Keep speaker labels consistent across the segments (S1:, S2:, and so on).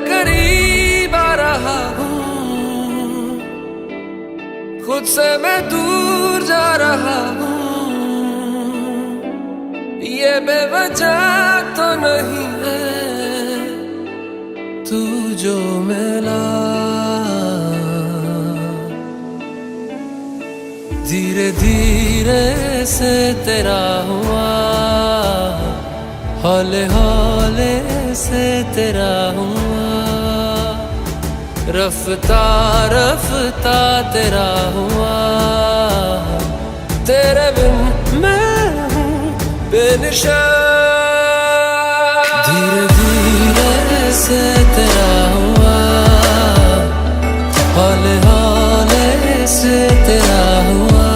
S1: करीब आ रहा हूँ, खुद से मैं दूर जा रहा हूँ। ये बेवजह तो नहीं है तू जो मिला, धीरे धीरे से तेरा हुआ, हौले हौले से तेरा हुआ, रफ्ता रफ्ता तेरा हुआ। तेरे बिन मैं हूँ बेनिशा, धीरे धीरे से तेरा हुआ, हौले हौले से तेरा हुआ,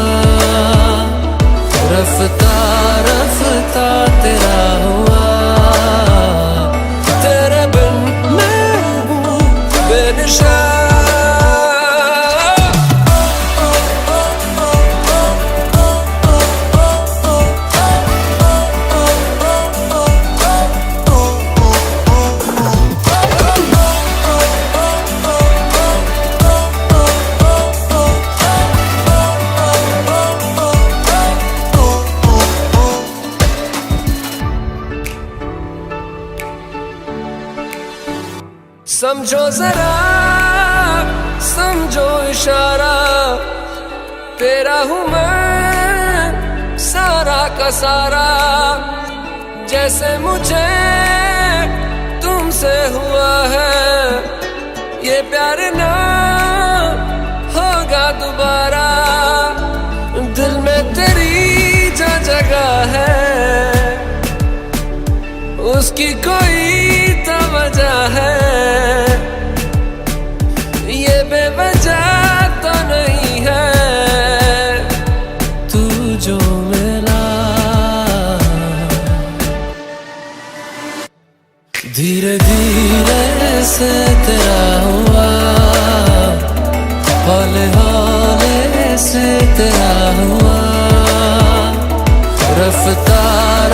S1: रफ्ता रफ्ता तेरा हुआ। तेरे बिन मैं हूँ बेनिशा। समझो जरा, समझो इशारा, तेरा हूँ मैं सारा का सारा। जैसे मुझे तुमसे हुआ है, ये प्यार ना होगा दोबारा। दिल में तेरी जो जगह है, उसकी कोई तो वजह है। ये बेवजह तो नहीं है तू जो मिला, धीरे धीरे से तेरा हुआ, हौले हौले से तेरा हुआ, रफ्ता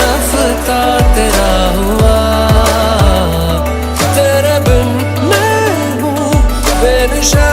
S1: रफ्ता तेरा हुआ। तेरे बिन मैं हूँ बेनिशा।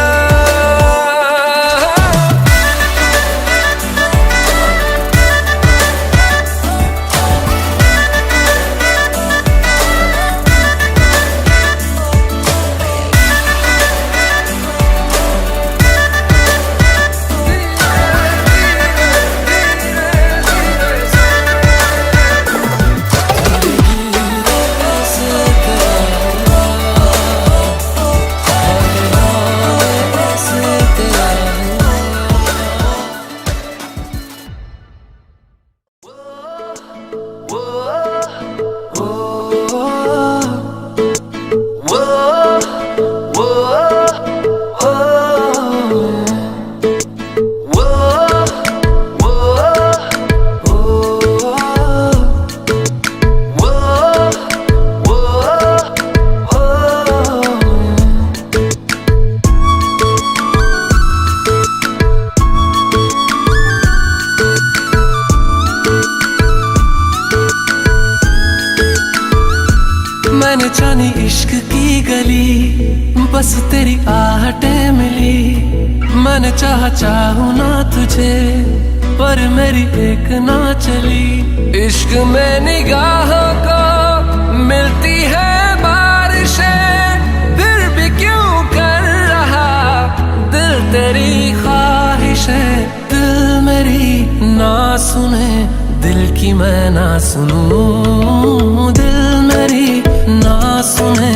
S1: मैंने जानी इश्क की गली, बस तेरी आहटें मिली। मैंने चाहूँ ना तुझे, पर मेरी एक ना चली। इश्क में निगाहों को मिलती है बारिशें, फिर भी क्यों कर रहा दिल तेरी ख्वाहिशें। दिल मेरी ना सुने, दिल की मैं ना सुनूं। दिल मेरी ना सुने,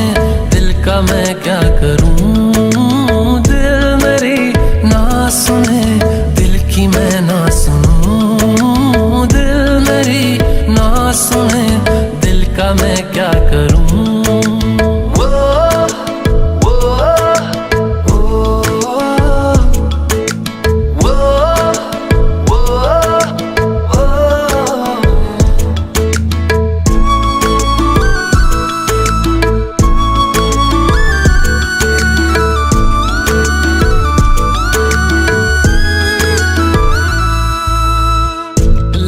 S1: दिल का मैं क्या करूं। दिल मेरी ना सुने, दिल की मैं ना सुनूं। दिल मेरी ना सुने, दिल का मैं क्या करूं।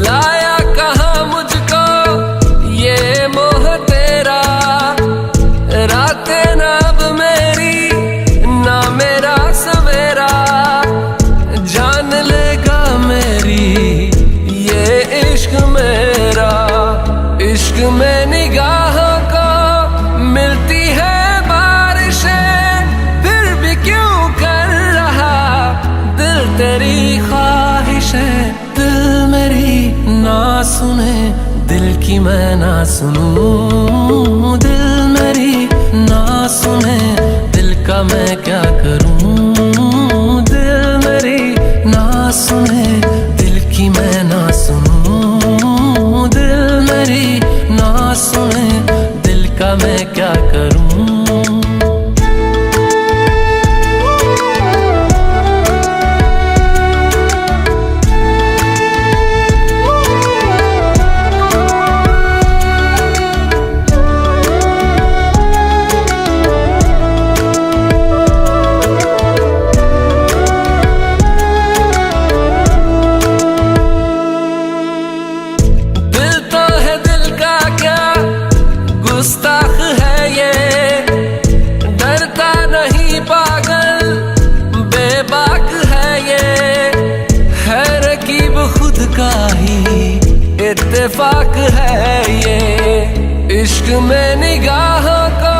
S1: लाया कहाँ मुझको ये मोह तेरा, में निगाहों को मिलती है बारिशें, फिर भी क्यों कर रहा दिल तेरी ख्वाहिशें। दिल मेरी ना सुने, दिल की मैं ना सुनूं। दिल मेरी ना सुने, दिल का मैं क्या करूं। दिल मेरी ना सुने, दिल की मैं ना सुनूं। दिल मेरी ना सुने, दिल का मैं क्या करूं। गुस्ताख है ये, डरता नहीं पागल, बेबाक है ये, है रकीब खुद का ही इत्तेफाक है ये। इश्क में निगाहों को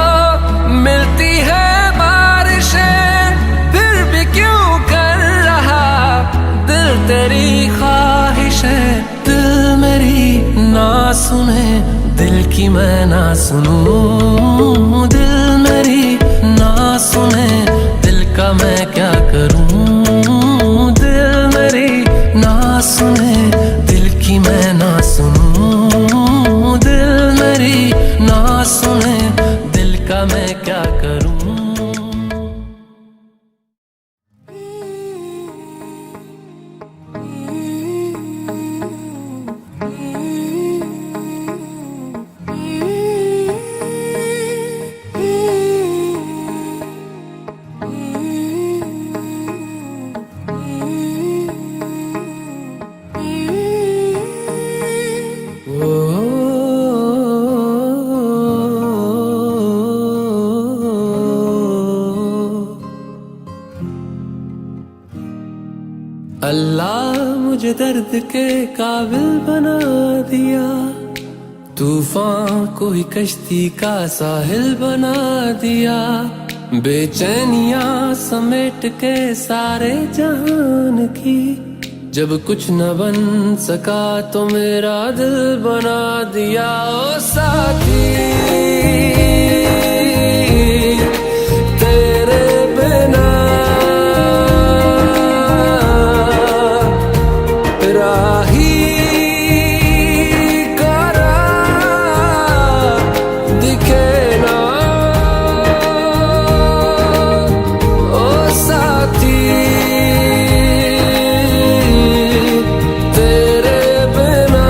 S1: मिलती है बारिशें, फिर भी क्यों कर रहा दिल तेरी ख्वाहिशें। दिल मेरी ना सुने, दिल की मैं ना सुनूं। दिल मेरी ना सुने, दिल का मैं क्या करूं। दिल मेरी ना सुने, दिल की मैं ना सुनूं। दिल मेरी ना सुने, दिल का मैं क्या करूं। अल्लाह मुझे दर्द के काबिल बना दिया, तूफान को ही कश्ती का साहिल बना दिया। बेचैनियां समेट के सारे जहान की, जब कुछ न बन सका तो मेरा दिल बना दिया। ओ साथी तेरे बिना राही करा दिखे ना। ओ साथी तेरे बिना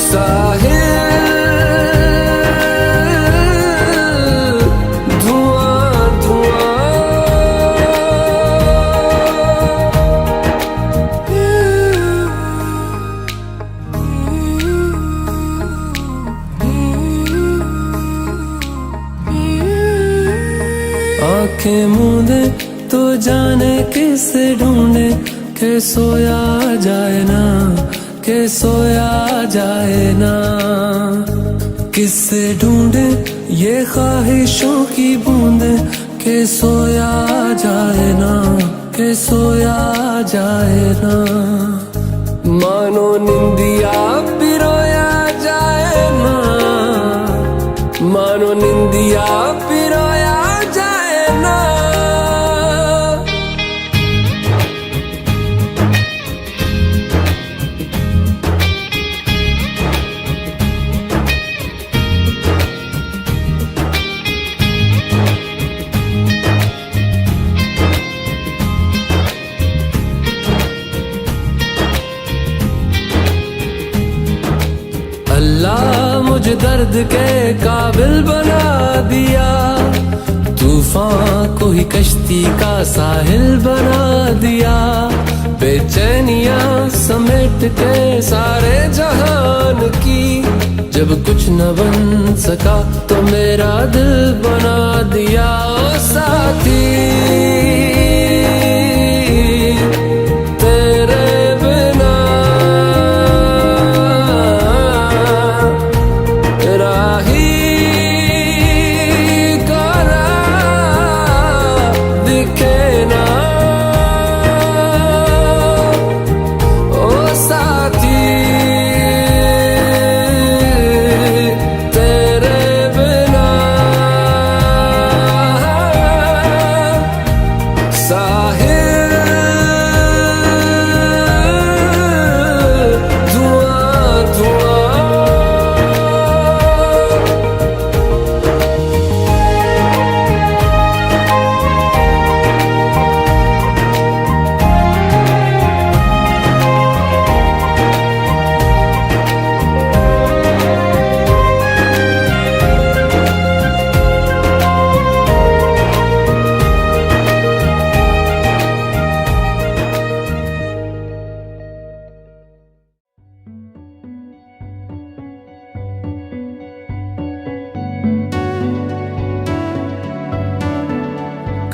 S1: साहिल धुआं धुआं। आंखें मूंदे तो जाने किसे ढूंढे, के सोया जाए ना, के सोया जाए ना। किससे ढूंढे ये ख्वाहिशों की बूंदे, के सोया जाए ना, के सोया जाए ना। मानो निंदिया पिरोया जाए ना, मानो निंदिया पिरोया जाए ना। अल्लाह मुझे दर्द के काबिल बना दिया, तूफान को ही कश्ती का साहिल बना दिया। बेचैनियां समेट के सारे जहान की, जब कुछ न बन सका तो मेरा दिल बना दिया। ओ साथी तेरे बिना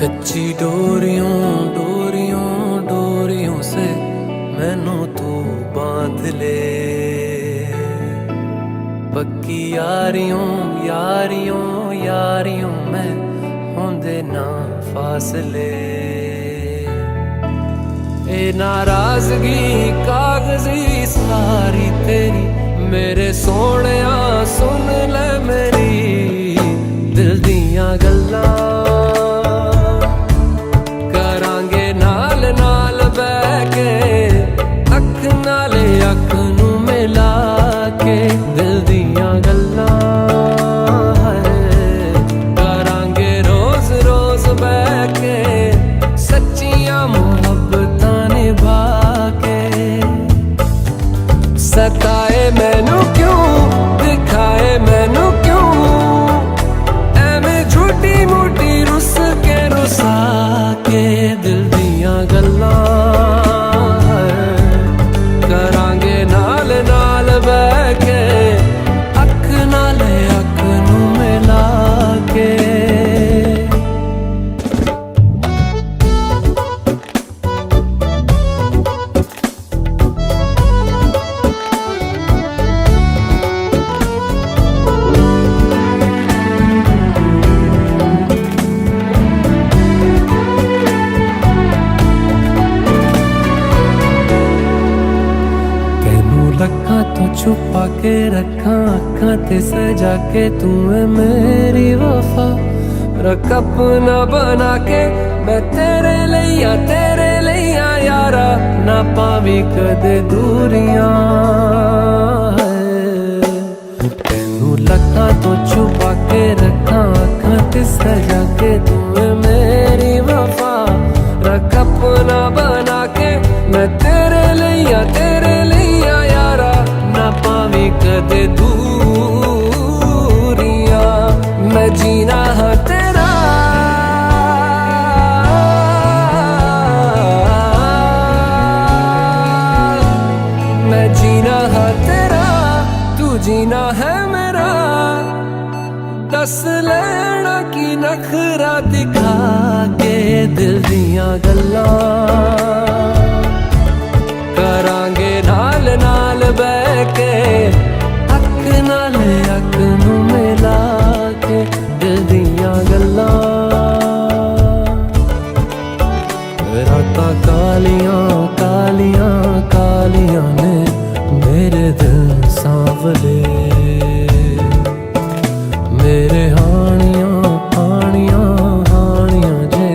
S1: कच्ची डोरियों डोरियों डोरियों से मैनू तू बांध ले, पक्की यारियों यारियों यारियों में होंदे ना फासले। ए नाराजगी कागजी सारी तेरी, मेरे सोहणिया सुन ले मेरी दिल दियां गल्लां, करांगे नाल नाल बैठ के अख नाले अख नू मिला के दिल दियां गल्लां, करांगे रोज रोज बैठ के सच्चियां मुहब्बतां निभा के। सताए मैनू क्यों दिखाए मैनू क्यों, एवें झूठी मूठी रुस के रुसा के दिल दियां गल्लां, करांगे नाल नाल बैठ के अख नाले अख नू मिला के। लखां तो छुपा के रखा अखां ते सजा के, तू है मेरी वफा रख अपना बना के। मैं तेरे लिया यारा ना पावी कदे दूरियां, तेनू लखां तो छुपा के रखा अखां ते सजा के, तू है मेरी वफा रख अपना बना के। मैं तेरे लिया यारा ना पावी कदे दूरियां, मैं जीना हाँ तेरा मैं जीना हाँ तेरा, तू जीना है मेरा। दस लेना की नखरा दिखा के दिल दियां गल्लां, करांगे नाल नाल बैठ के अख नाले अख नू मिला के दिल दियां गल्लां। रातां कालियां कालियां कालियां ने मेरे दिल सांवले, मेरे हानियां हानियां हानियां जे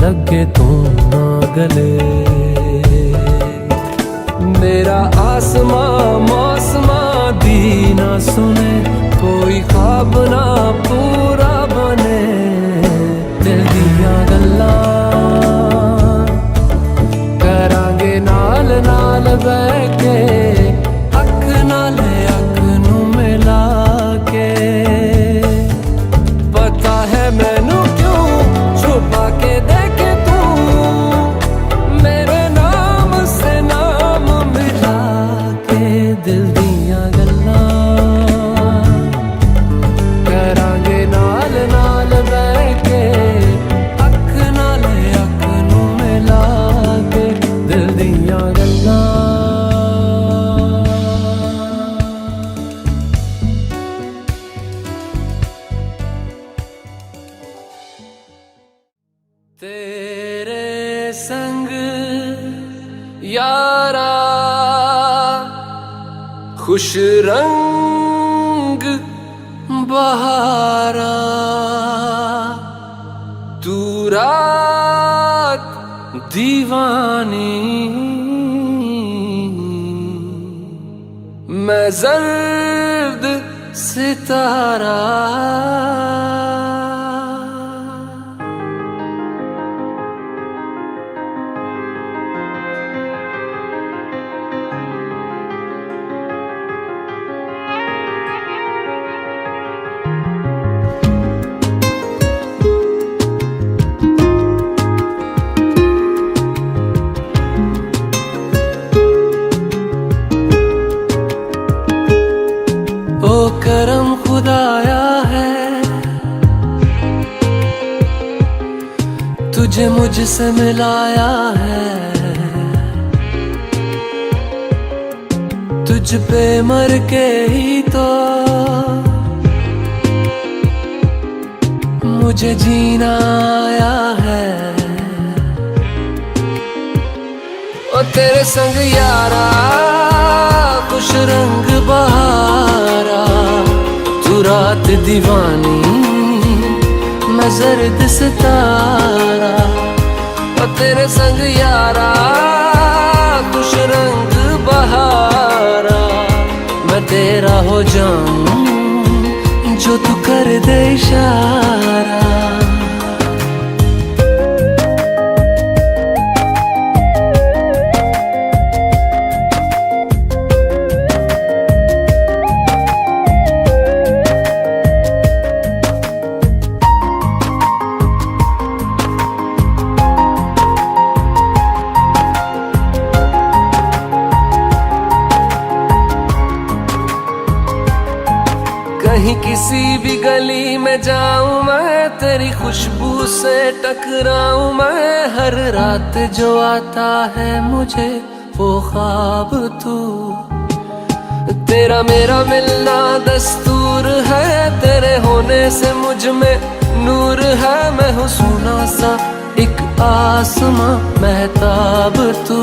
S1: लगे तू ना गले। मेरा आसमां मौसमां दी ना सुने, कोई ख्वाब ना पूरा बने दिल दियां गल्लां, करांगे नाल नाल बैठ के अख नाले अख नू मिला के। पता है मैनू क्यों छुपा के देखे तू, मेरे नाम से नाम मिला के दिल दियां गल्लां, करांगे नाल नाल बैठ के अख नाले अख नू मिला के दिल दियां गल्लां। तेरे संग यारा खुश रंग बहारा, तू रात दीवानी मैं जर्द सितारा। ओ करम खुदाया है तुझसे मिलाया है, तुझ पे मर के ही तो मुझे जीना आया है। ओ तेरे संग यारा कुछ रंग बहारा, तू रात दीवानी मैं जर्द सितारा। ओ तेरे संग यारा कुछ रंग बहारा, मैं तेरा हो जाऊं जो तू कर दे इशारा। कहीं किसी भी गली में जाऊं मैं, तेरी खुशबू से टकराऊं मैं। हर रात जो आता है मुझे वो ख्वाब तू, तेरा मेरा मिलना दस्तूर है। तेरे होने से मुझ में नूर है, मैं हूँ सोना सा एक आसमां महताब तू।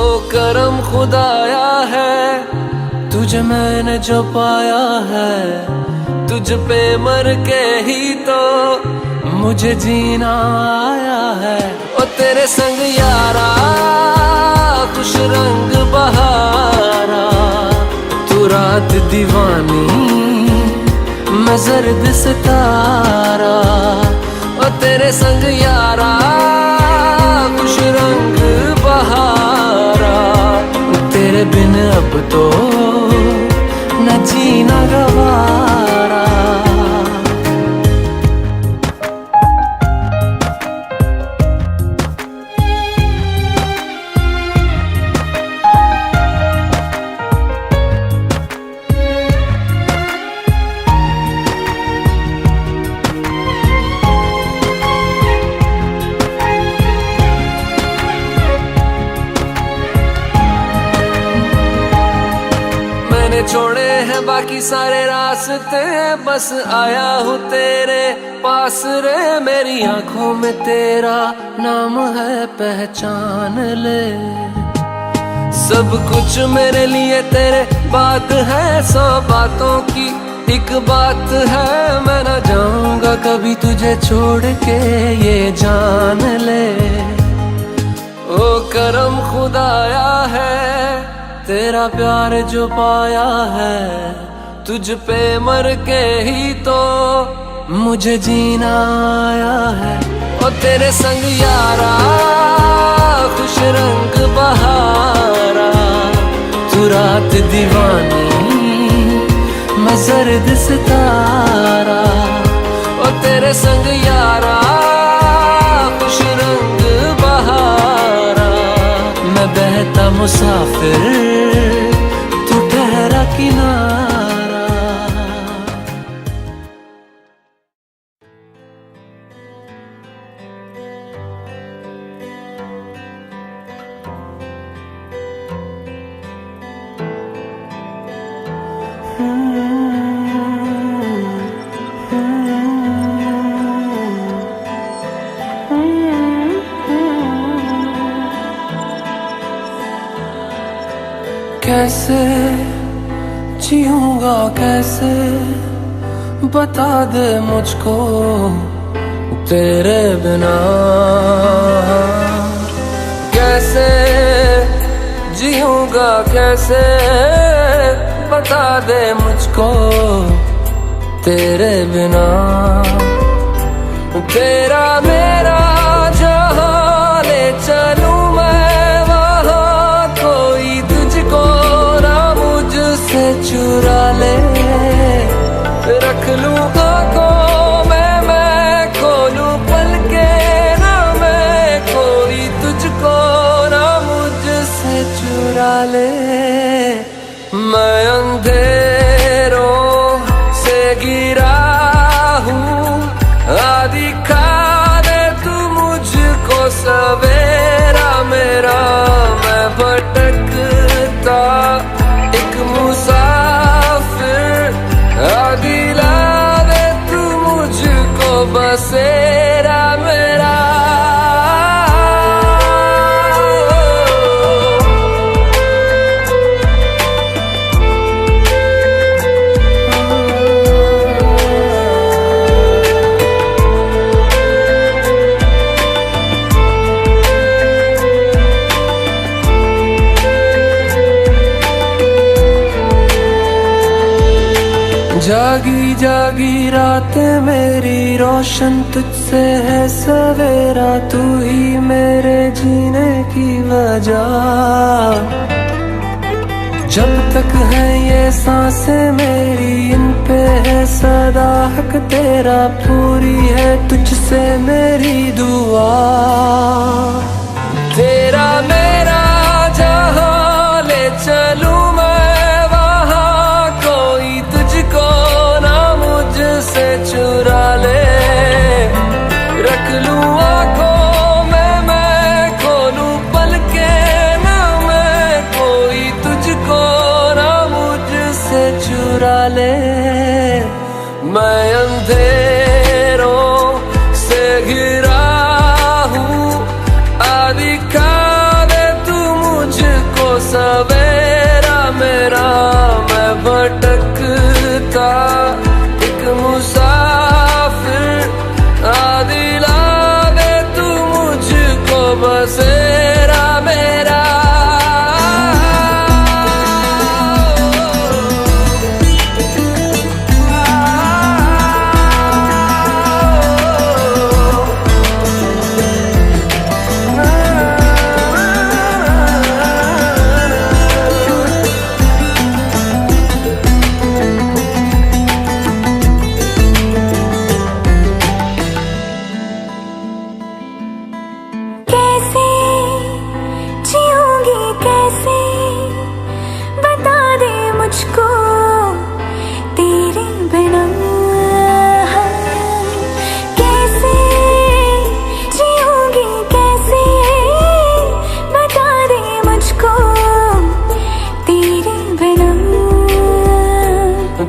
S1: ओ करम खुदाया है तुझे मैंने जो पाया है, तुझ पे मर के ही तो मुझे जीना आया है। ओ तेरे संग यारा कुछ रंग बहारा, तू रात दीवानी मैं जर्द सितारा। ओ तेरे संग यारा कुछ रंग बहारा, तेरे बिन अब तो न जीना गवारा। छोड़े हैं बाकी सारे रास्ते, बस आया हूँ तेरे पास रे। मेरी आंखों में तेरा नाम है पहचान ले, सब कुछ मेरे लिए तेरे बात है। 100 बातों की एक बात है, मैं ना जाऊंगा कभी तुझे छोड़ के ये जान ले। ओ करम खुदाया है तेरा प्यार जो पाया है, तुझ पे मर के ही तो मुझे जीना आया है। ओ तेरे संग यारा खुश रंग बहारा, तू रात दीवानी मैं जर्द सितारा। ओ तेरे संग यारा खुश रंग बहारा, मैं बहता मुसाफिर तू ठहरा किनारा। कैसे जीऊंगा कैसे बता दे मुझको तेरे बिना। कैसे जीऊंगा कैसे बता दे मुझको तेरे बिना। तेरा मेरा जहां ले चलूं मैं वहां, कोई तुझको ना मुझसे चुरा ले। रख लूं आंखों में मैं खोलूं पलके ना मैं, कोई तुझको ना मुझसे चुरा ले। मैं अंधेरों से गिरा हूँ, दिखा दे तू जागी जागी रात मेरी रोशन तुझसे है सवेरा, तू ही मेरे जीने की वजह। जब तक है ये सांसें मेरी, इन पे है सदा हक तेरा, पूरी है तुझसे मेरी दुआ। तेरा मेरा जहां ले चलूं मैं वहां, कोई तुझको ना मुझसे चुरा ले। रख लूं आंखों में मैं खोलूं पलके ना मैं, कोई तुझको ना मुझसे चुरा ले। मैं अंधेरों से घिरा हूँ, दिखा दे तू मुझको सवेरा मेरा। मैं भटकता एक मुसाफिर, दिला दे तू मुझको बसेरा मेरा।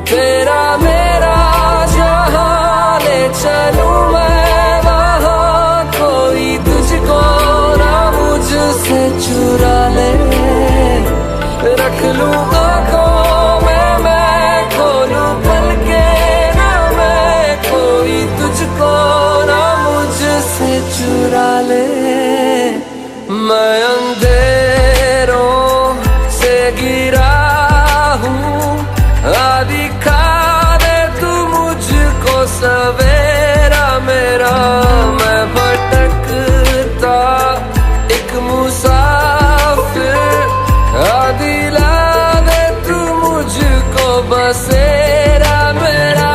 S1: तेरा मेरा जहां ले चलूं मैं वहां, कोई तुझको ना मुझसे चुरा ले। रख लूं आंखों में मैं खोलूं पलके ना मैं, कोई तुझको ना मुझसे चुरा ले। मैं अंधेरों से गिरा हूँ, दिखा दे तू मुझको सवेरा मेरा। मैं भटकता एक मुसाफिर, दिला दे तू मुझको बसेरा मेरा।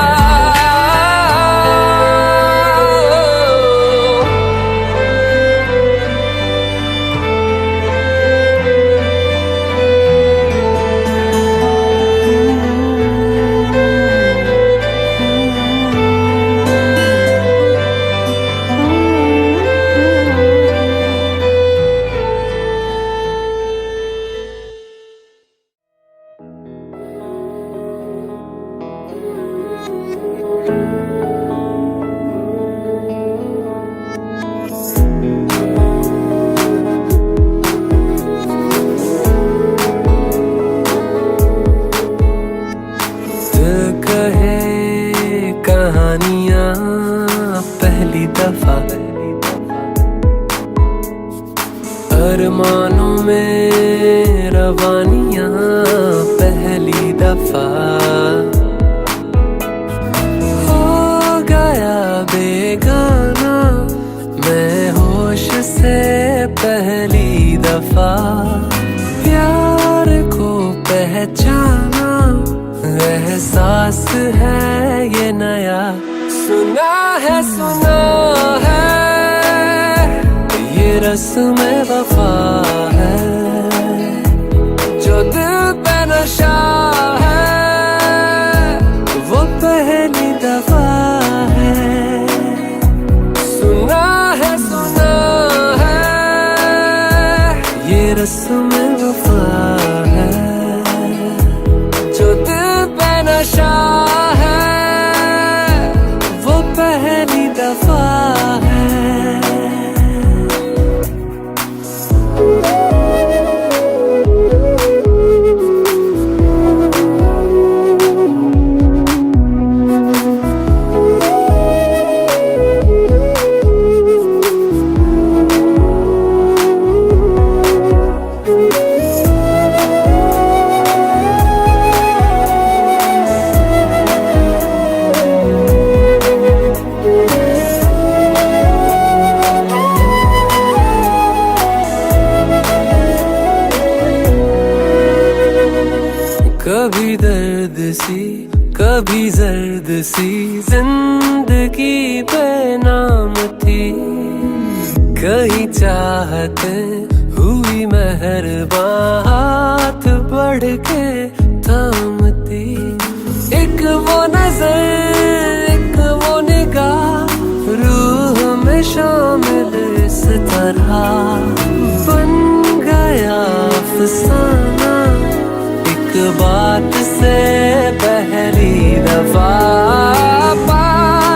S1: कहानियां पहली दफा, अरमानों में रवानियां पहली दफा। हो गया बेगाना मैं होश से पहली दफा, प्यार को पहचाना एहसास है ये नया। सुना है ये रस्म वफा है, जो दिल पे नशा है वो पहली दफा है। सुना है ये रस्म वफा है, जो दिल पे नशा है वो पहली दफा है। कभी दर्द सी कभी जर्द सी जिंदगी बेनाम थी। कहीं चाहते हुई मेहरबान हाथ बढ़ के थामती। एक वो नजर एक वो निगाह रूह में शामिल इस तरह बन गया अफसाना। एक बात से पहली दफा पा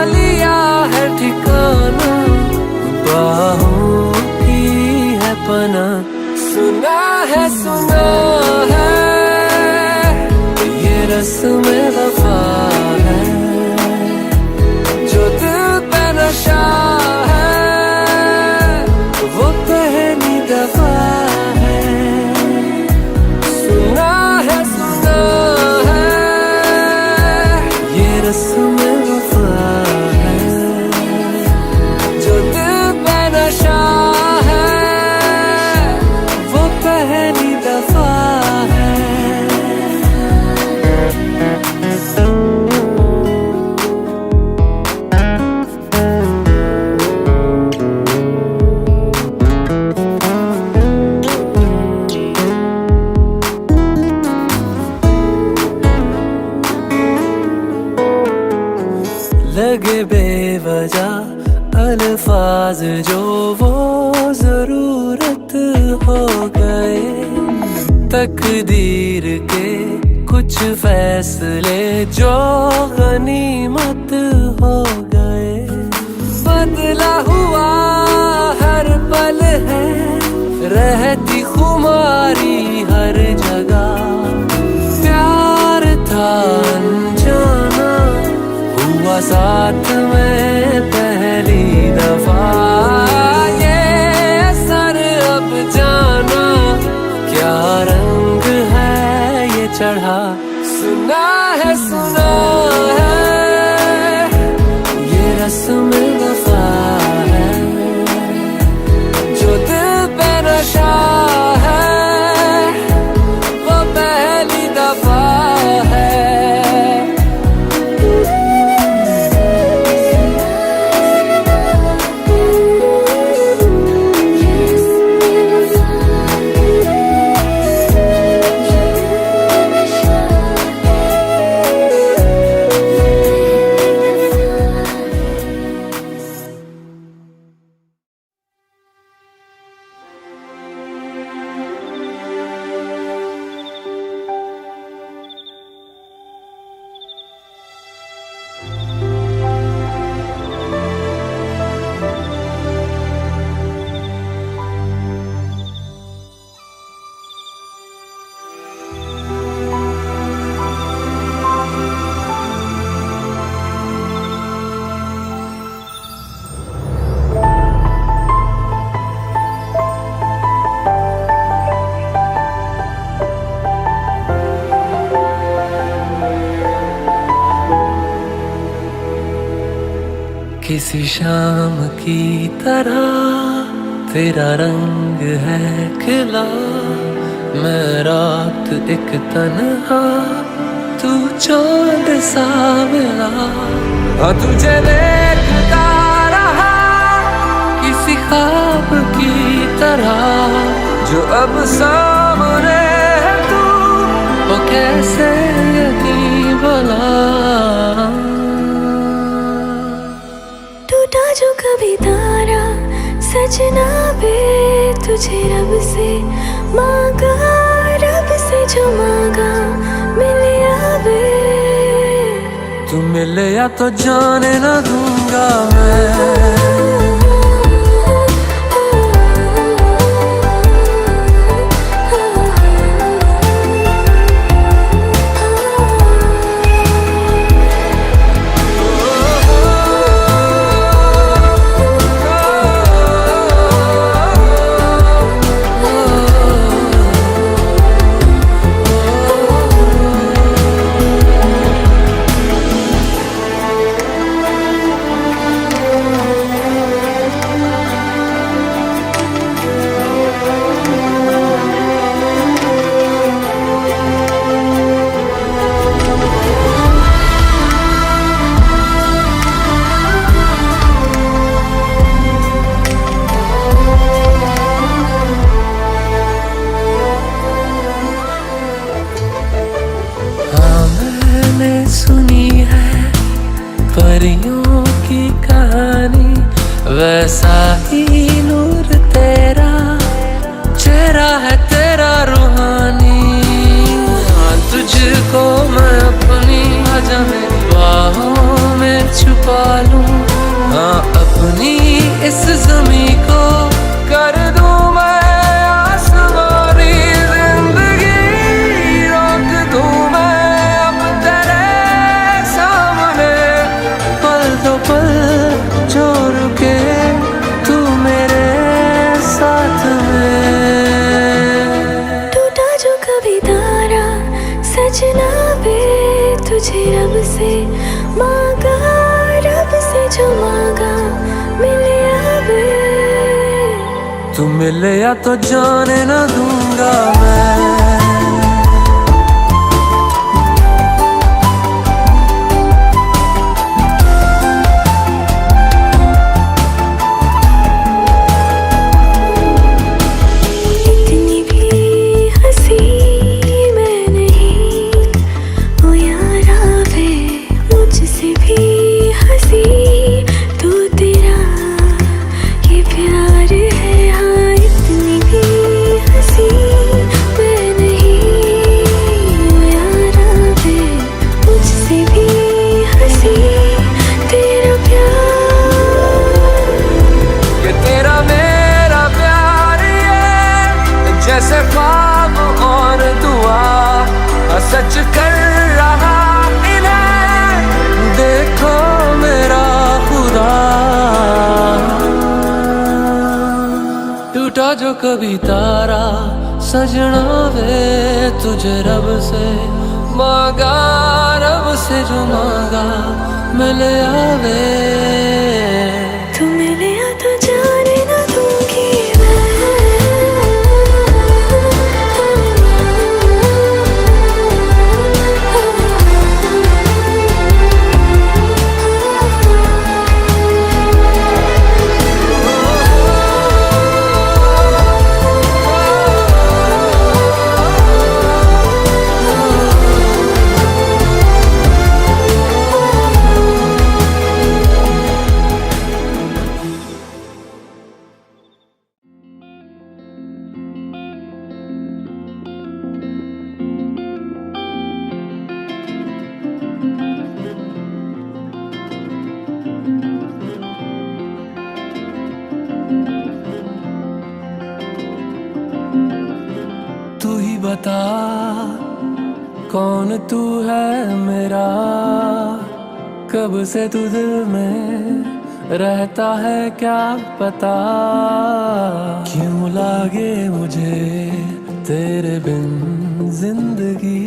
S1: लिया है ठिकाना। बाहों की है पना। सुना है ये रस्म वफा है जो दिल पे नशा है वो पहली दफा है। सुना है ये रस्म वफा है जो दिल पे नशा है वो पहली दफा है। लगे बेवजह अल्फाज जो वो जरूरत हो गए। तकदीर के कुछ फैसले जो गनीमत हो गए। बदला हुआ हर पल है रहती खुमारी हर जगह। प्यार था अनजाना हुआ साथ में पहली दफा। ये असर अब जाना क्या रंग है ये चढ़ा। सुना है ये रस्म वफा है जो दिल पे नशा है वो पहली दफा है। किसी शाम की तरह तेरा रंग है खिला। मैं रात एक तन्हा तू चांद सा मिला। हाँ तुझे देखता रहा किसी ख्वाब की तरह जो अब सामने है तू। वो कैसे यकीन भला
S2: जो कभी तारा सजना बे तुझे रब से मांगा। रब से जो मांगा मिले आवे।
S1: तू मिले या तो जाने ना दूंगा मैं।
S2: जो मांगा मिल आवे।
S1: तू मिले या तो जाने ना दूंगा मैं। जैसे ख्वाब और दुआ सच कर रहा इन्हें देखो मेरा खुदा। टूटा जो कभी तारा सजना वे तुझे रब से मांगा, रब से जो मांगा मिल आवे।
S2: तू मिले तो जाने ना दूंगी मैं।
S1: तू ही बता कौन तू है मेरा, कब से तू दिल में रहता है क्या पता। क्यों लागे मुझे तेरे बिन जिंदगी,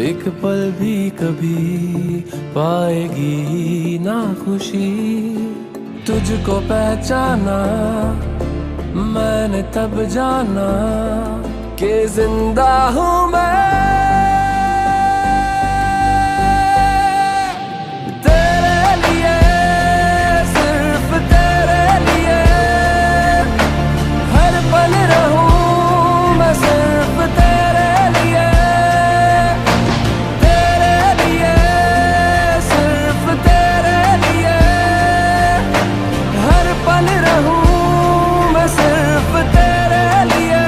S1: एक पल भी कभी पाएगी ना खुशी। तुझको पहचाना मैंने तब जाना कि जिंदा हूँ मैं तेरे लिए, सिर्फ तेरे लिए। हर पल रहूं मैं सिर्फ तेरे लिए, तेरे लिए, सिर्फ तेरे लिए। हर पल रहूं मैं सिर्फ तेरे लिए।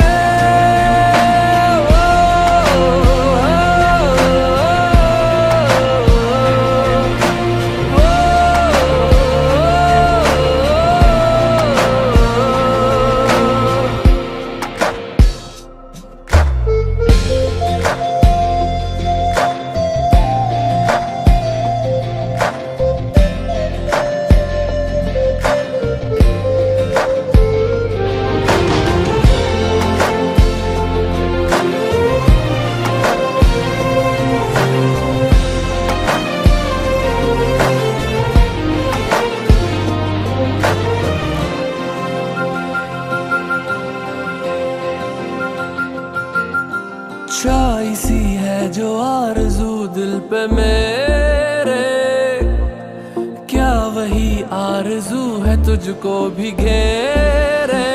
S1: चाई सी है जो आरज़ू दिल पे मेरे, क्या वही आरज़ू है तुझको भी घेरे।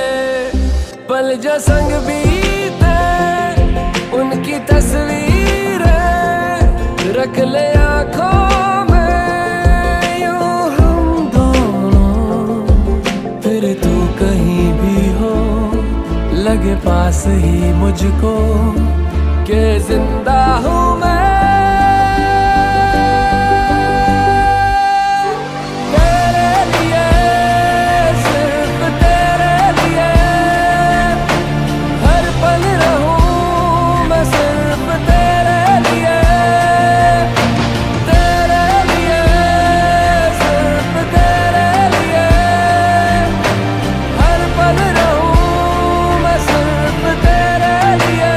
S1: पल जो संग बीते उनकी तस्वीरें रख ले आँखों में यूं हम दोनों। फिर तू कहीं भी हो लगे पास ही मुझको कि जिंदा हूँ मैं तेरे लिए, सिर्फ तेरे लिए। हर पल रहूं मैं सिर्फ तेरे लिए, तेरे लिए, सिर्फ तेरे लिए। हर पल रहूं मैं सिर्फ तेरे लिए।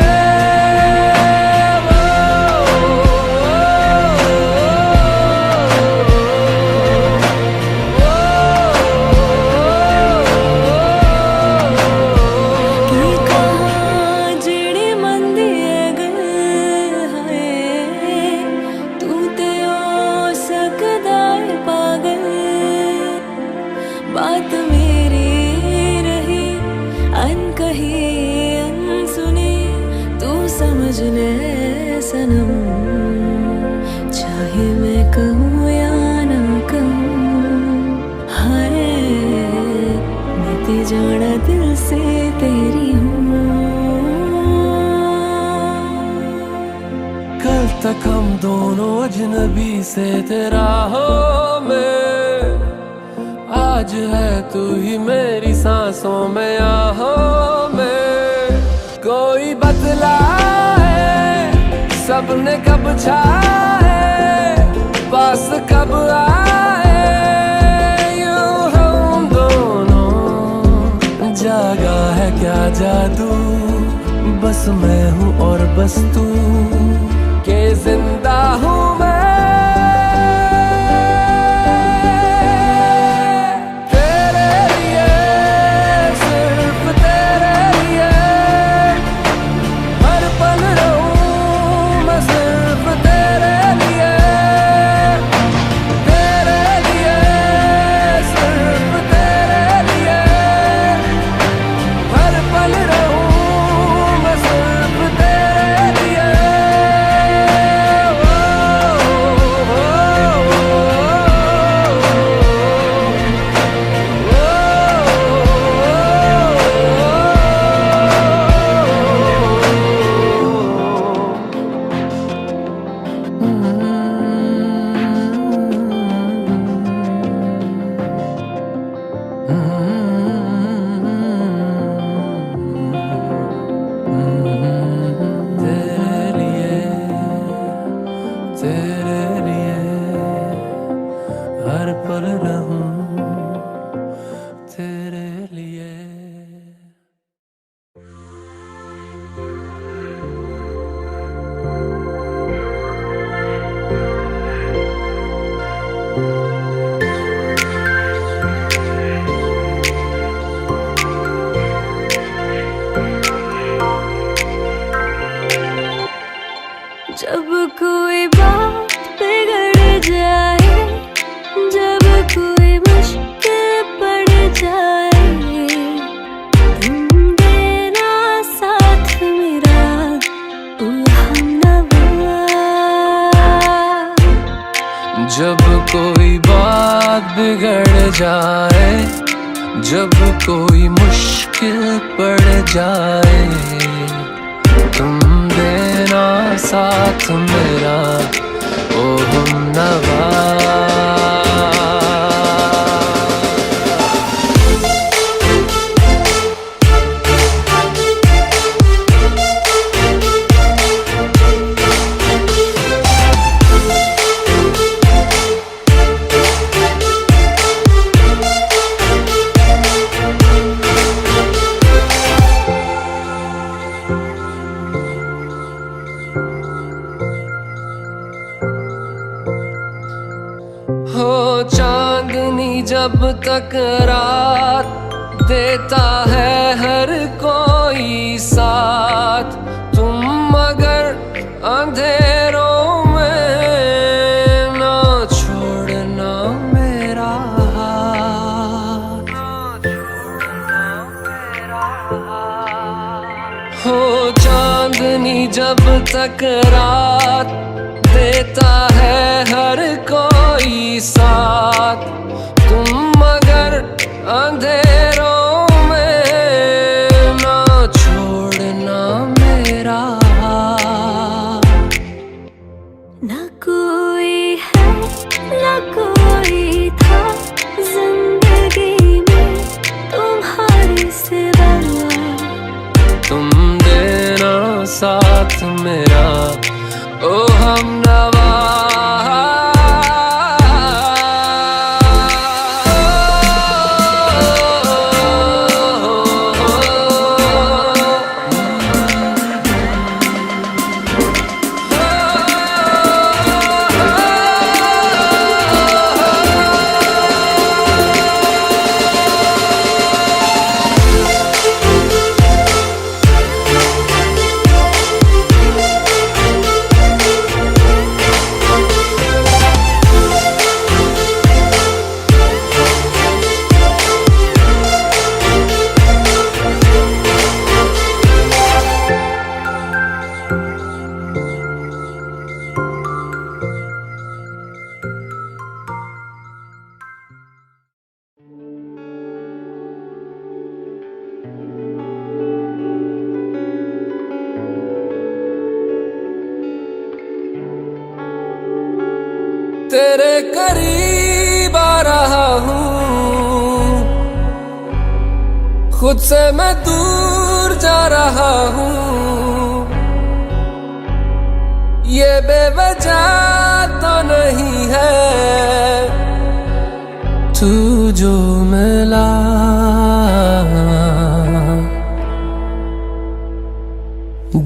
S2: समझने सनम, चाहे मैं कहूँ या ना कहूँ, हाय मैं ते जाना दिल से तेरी हूँ।
S1: कल तक हम दोनों अजनबी से तेरा हो मैं, आज है तू ही मेरी सांसों में आहों में। कोई बतलाए सबने कब छाए, पास कब आए, यूं हम दोनों जागा है क्या जादू, बस मैं हूँ और बस तू, के जिंदा हूँ मैं। हर पल रहूं तेरे लिए।
S2: जब कोई बात बिगड़ जाए, जब कोई मुश्किल पड़ जाए, तुम देना साथ मेरा, ओ हमनवा।
S1: जब कोई बात बिगड़ जाए, जब कोई मुश्किल पड़ जाए, तुम देना साथ मेरा, ओ हमनवा। हो चांदनी जब तक रात देता है हर कोई साथ, तुम मगर अंधेरों में ना छोड़ना मेरा हाथ। हो चांदनी जब तक रात देता है हर कोई साथ, तुम मगर अंधेरों में ना छोड़ना मेरा हाथ।
S2: ना कोई है ना कोई था जिंदगी में तुम्हारे सिवा,
S1: तुम देना साथ मेरा, ओ हमनवा। तेरे करीब आ रहा हूँ, खुद से मैं दूर जा रहा हूँ। ये बेवजह तो नहीं है, तू जो मिला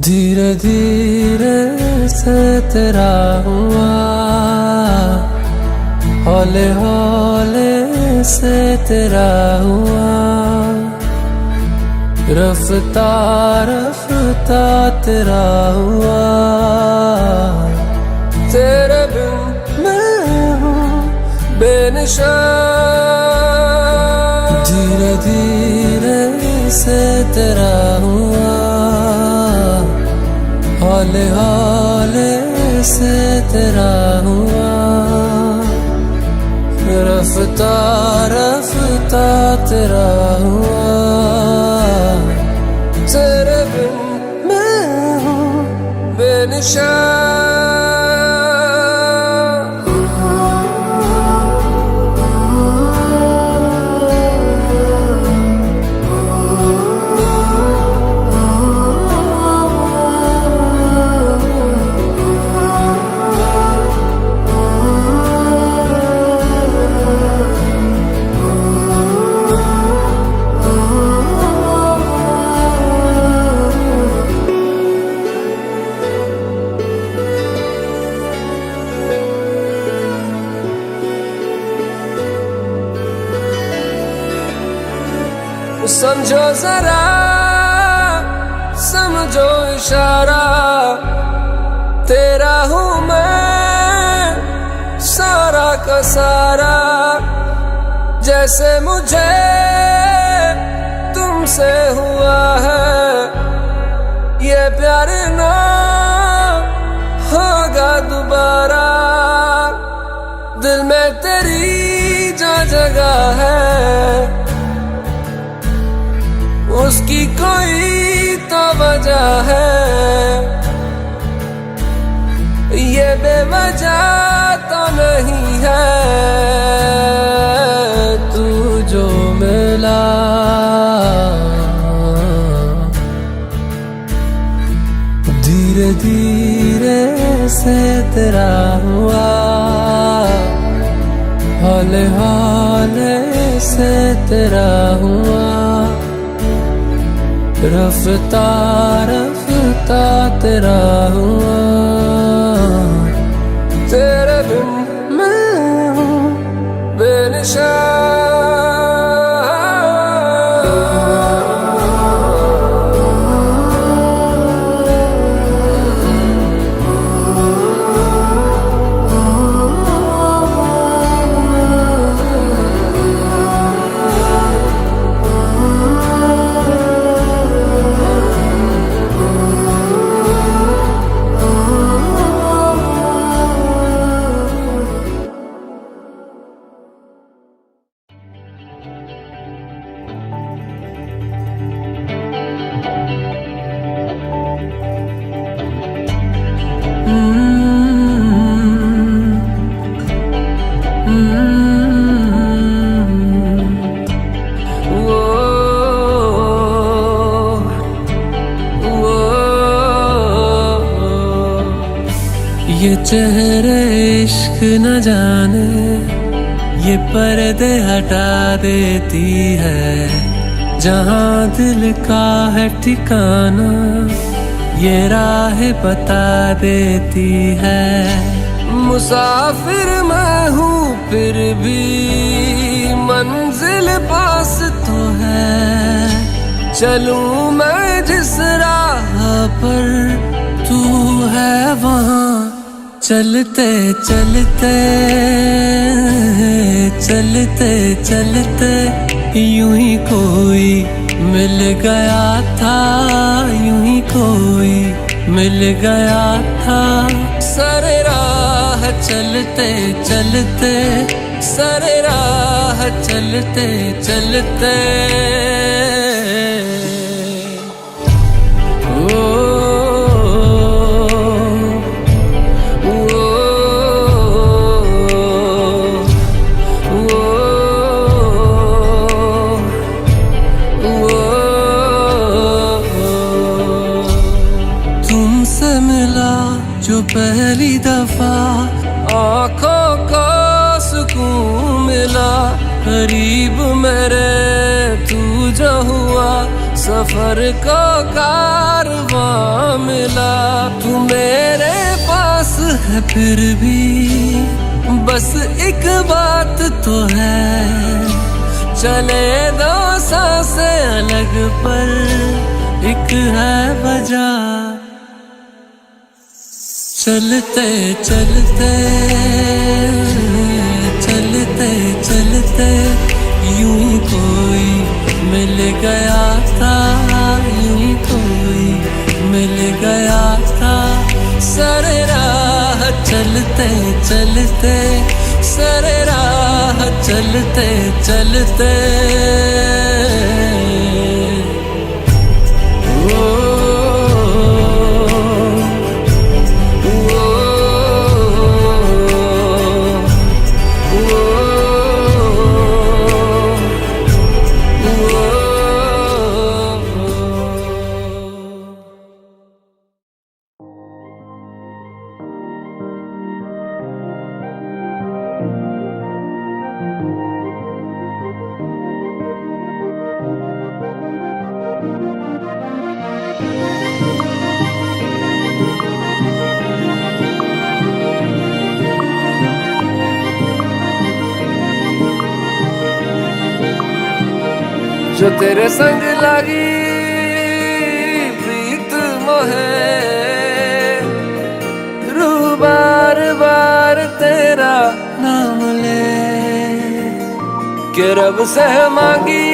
S1: धीरे धीरे से तेरा हुआ, हौले हौले से तेरा हुआ, रफ्ता रफ्ता तेरा हुआ। तेरे बिन मैं हूँ बेनिशान, धीरे धीरे से तेरा हुआ, हौले हौले से तेरा हुआ, रफ्ता रफ्ता तेरा हुआ। तेरे बिन मैं हूँ बेनिशान। समझो जरा, समझो इशारा, तेरा हूँ मैं सारा का सारा। जैसे मुझे तुमसे हुआ है, ये प्यार ना होगा दोबारा। दिल में तेरी जो जगह है, उसकी कोई तो वजह है। ये बेवजह तो नहीं है, तू जो मिला धीरे धीरे से तेरा हुआ, हौले हौले से तेरा हुआ, रफ्ता रफ्ता तेरा हुआ। तेरे बिन मैं हूँ बेनिशान। ये चेहरे इश्क न जाने, ये पर्दे हटा देती है। जहाँ दिल का है ठिकाना, ये राह बता देती है। मुसाफिर मैं हूँ फिर भी मंजिल पास तो है। चलूं मैं जिस राह पर, तू है वहाँ। चलते चलते चलते चलते यूं ही कोई मिल गया था, यूं ही कोई मिल गया था। सारे राह चलते चलते, सारे राह चलते चलते जो पहली दफा आंखों को सुकून मिला, करीब मेरे तू जो हुआ, सफर को कारवां मिला। तू मेरे पास है फिर भी बस एक बात तो है, चले दो सांसें अलग पर एक है वजह। चलते चलते चलते चलते यूं ही कोई मिल गया था, यूं ही कोई मिल गया था। सरे राह चलते चलते, सरे राह चलते चलते जो तेरे संग लगी प्रीत मोहे, रू बार बार तेरा नाम ले के रब से मांगी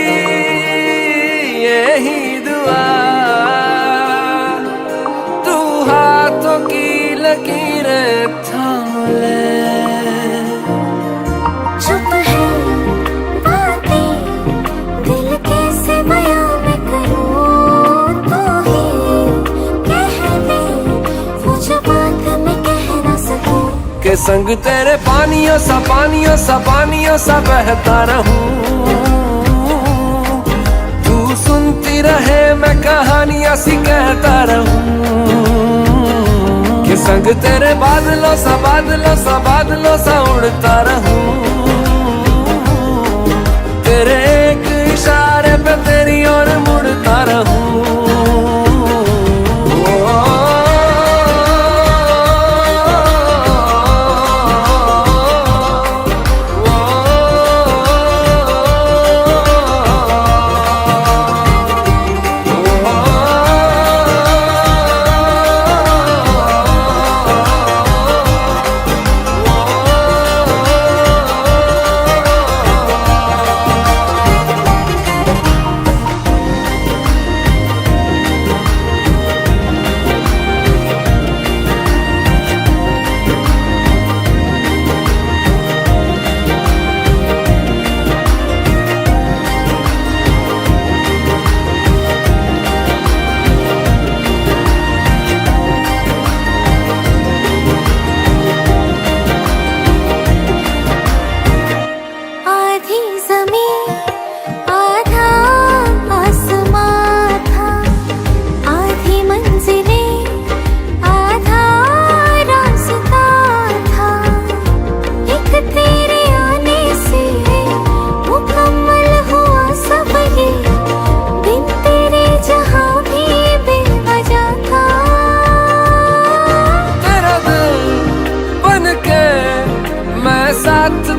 S1: यही दुआ। तू हाथों की लकीरें थाम ले। के संग तेरे पानियों सा बहता रहूं। तू सुनती रहे मैं कहानियां सी कहता रहूं। के संग तेरे बादलों सा उड़ता रहूं। तेरे एक इशारे पे तेरी ओर मुड़ता रहूं।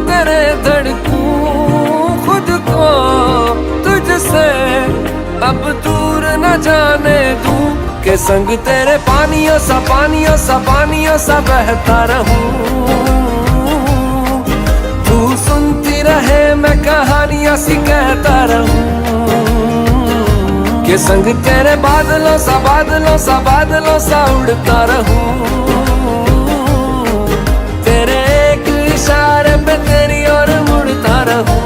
S1: तेरे धड़कूं खुद को तुझसे अब दूर न जाने दूं। के संग तेरे पानियों सा बहता रहूं। तू सुनती रहे मैं कहानियां सी कहता रहूं। के संग तेरे बादलों सा उड़ता रहूं। तेरे एक इशारे पे तेरी ओर मुड़ता रहूं।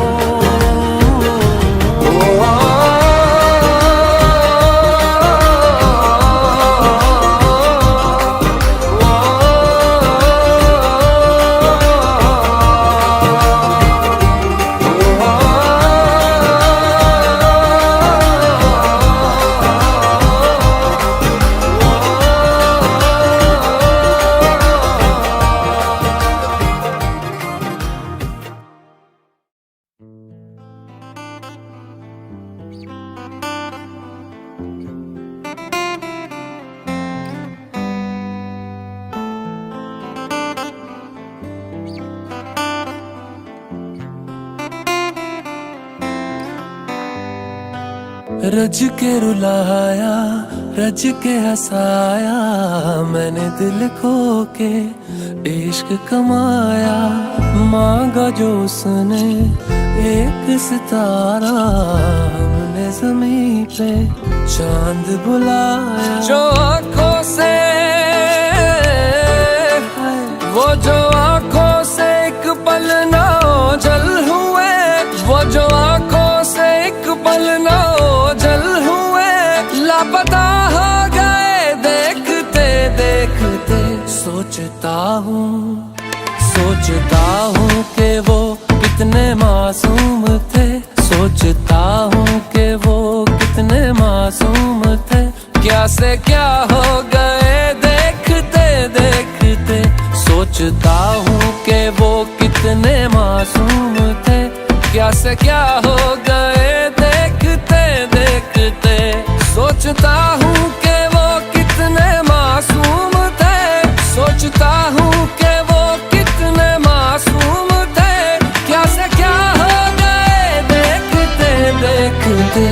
S1: रज के रुलाया, रज के हंसाया, मैंने दिल खो के इश्क कमाया। मांगा जो उसने एक सितारा, हमने ज़मीं पे चांद बुलाया। जो आँखों से, वो जो आँखों से एक पल ना ओझल हुए, वो जो आँखों से एक पल ना ओझल हुए, लापता हो गए देखते देखते। सोचता हूँ कि वो कितने मासूम थे, सोचता हूँ कि वो कितने मासूम थे। क्या से क्या हो गए देखते देखते। सोचता हूँ कि वो कितने मासूम थे, क्या से क्या हो गए देखते देखते। सोचता हूँ कि वो कितने मासूम थे, सोचता हूँ कि वो कितने मासूम थे, क्या से क्या हो गए देखते देखते।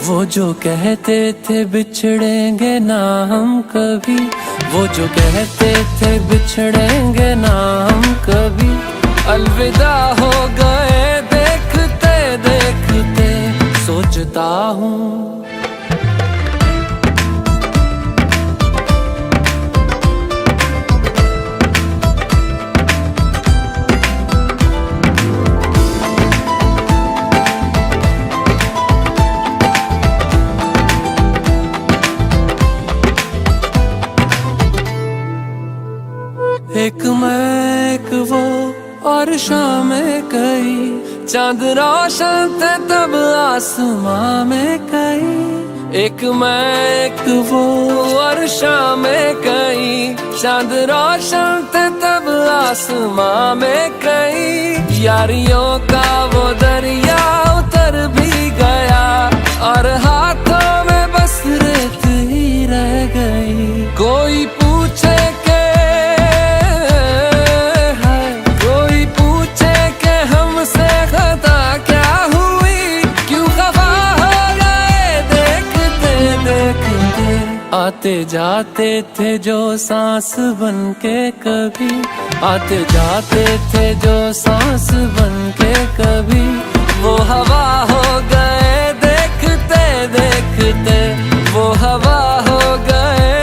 S1: वो जो कहते थे बिछड़ेंगे ना हम कभी, वो जो कहते थे बिछड़ेंगे ना हम कभी, अलविदा हो गए देखते देखते। सोचता हूँ एक मैं एक वो और शामें कई, चांद रोशन थे तब आसमां में कई। एक मैं एक वो और शामें कई, चांद रोशन थे तब आसमां में कई। यारियों का वो दरिया उतर भी गया, और हाथों में बस रेत ही रह गई। कोई पूछे आते जाते थे जो सांस बन के कभी, आते जाते थे जो सांस बन के कभी, वो हवा हो गए देखते देखते। वो हवा हो गए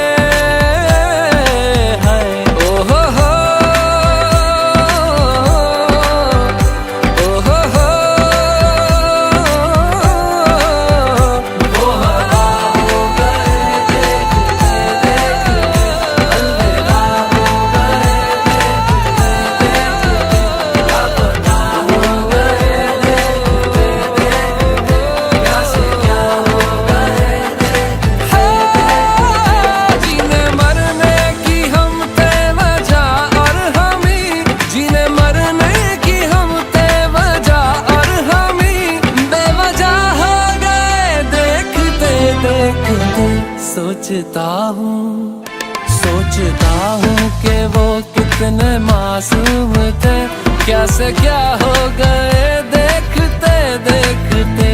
S1: सोचता हूँ कि वो कितने मासूम थे, क्या से क्या हो गए देखते देखते।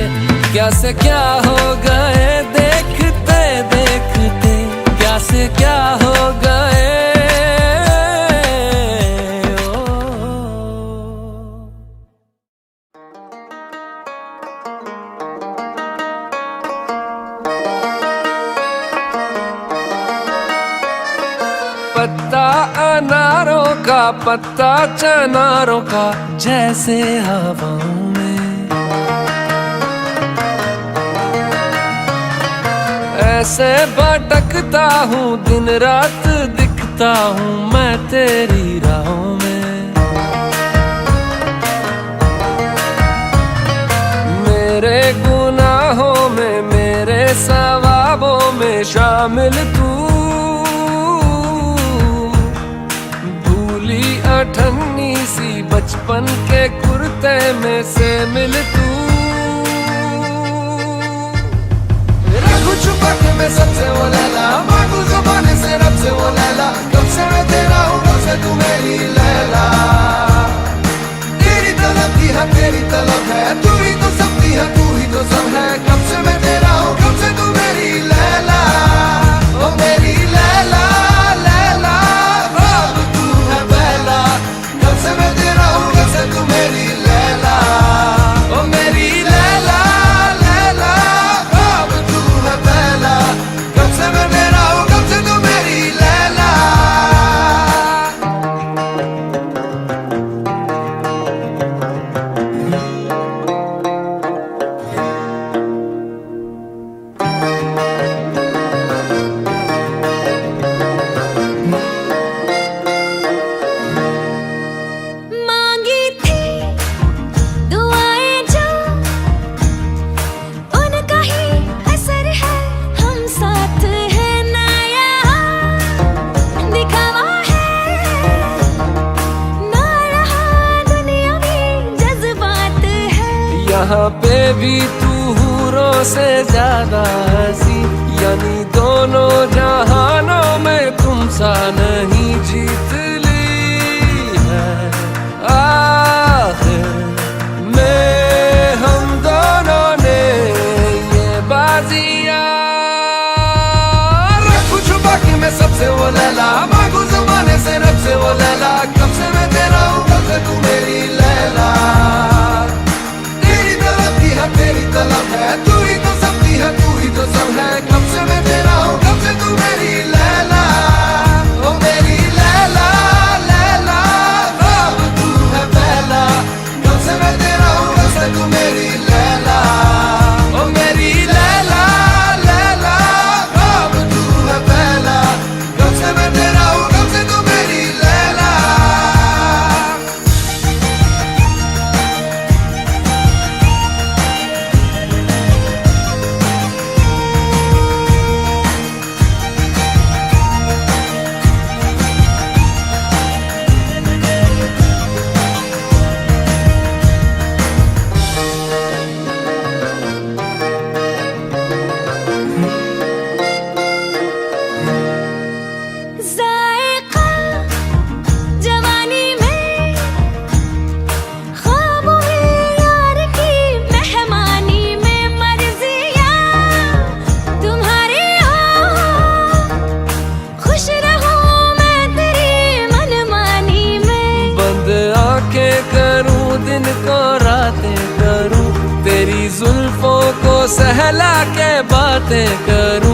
S1: क्या से क्या हो गए देखते देखते, क्या से क्या हो गए। पत्ता अनारों का, पत्ता चनारों का, जैसे हवाओं में ऐसे भटकता हूँ, दिन रात दिखता हूँ मैं तेरी राहों में। मेरे गुनाहों में, मेरे सवाबों में शामिल तू, अठन्नी सी बचपन के कुर्ते में से मिल तू। रखूं छुपा के मैं सबसे वो लैला, मांगू ज़बाने से रब से वो लैला, कब से मैं तेरा हूँ कब से तू मेरी लैला। तेरी तलब की है तेरी तलब है, तू ही तो सब की है तू ही तो सब है, कब से मैं तेरा हूँ कब भी तू हूरों से ज्यादा हंसी, यानी दोनों जहानों में तुम सा नहीं जीत ली है आखिर में हम दोनों ने ये बाजियां। रखूं छुपा के मैं सबसे वो लैला, मांगू ज़माने से रब से वो लैला, कब से मैं तेरा हूँ कब से तू मेरी लैला। तेरी तलब है, तू ही तो सबकी है, तू ही तो सब है, कब से मैं तेरा हूँ कब से तू मेरी लैला। ओ मेरी लैला लैला अब तू है पहला, कब से मैं तेरा हूँ कब से तू मेरी लैला। ओ मेरी लैला लैला अब तू है पहला, कब से मैं तेरा हूँ कब से तू मेरी लैला।
S2: जायका जवानी में, ख्वाबों में यार की मेहमानी में, मर्जियाँ तुम्हारी हो, खुश रहूं मैं तेरी मनमानी में।
S1: बंद आंखें करूं दिन को रातें करूं, तेरी जुल्फों को सहला के बातें करूं।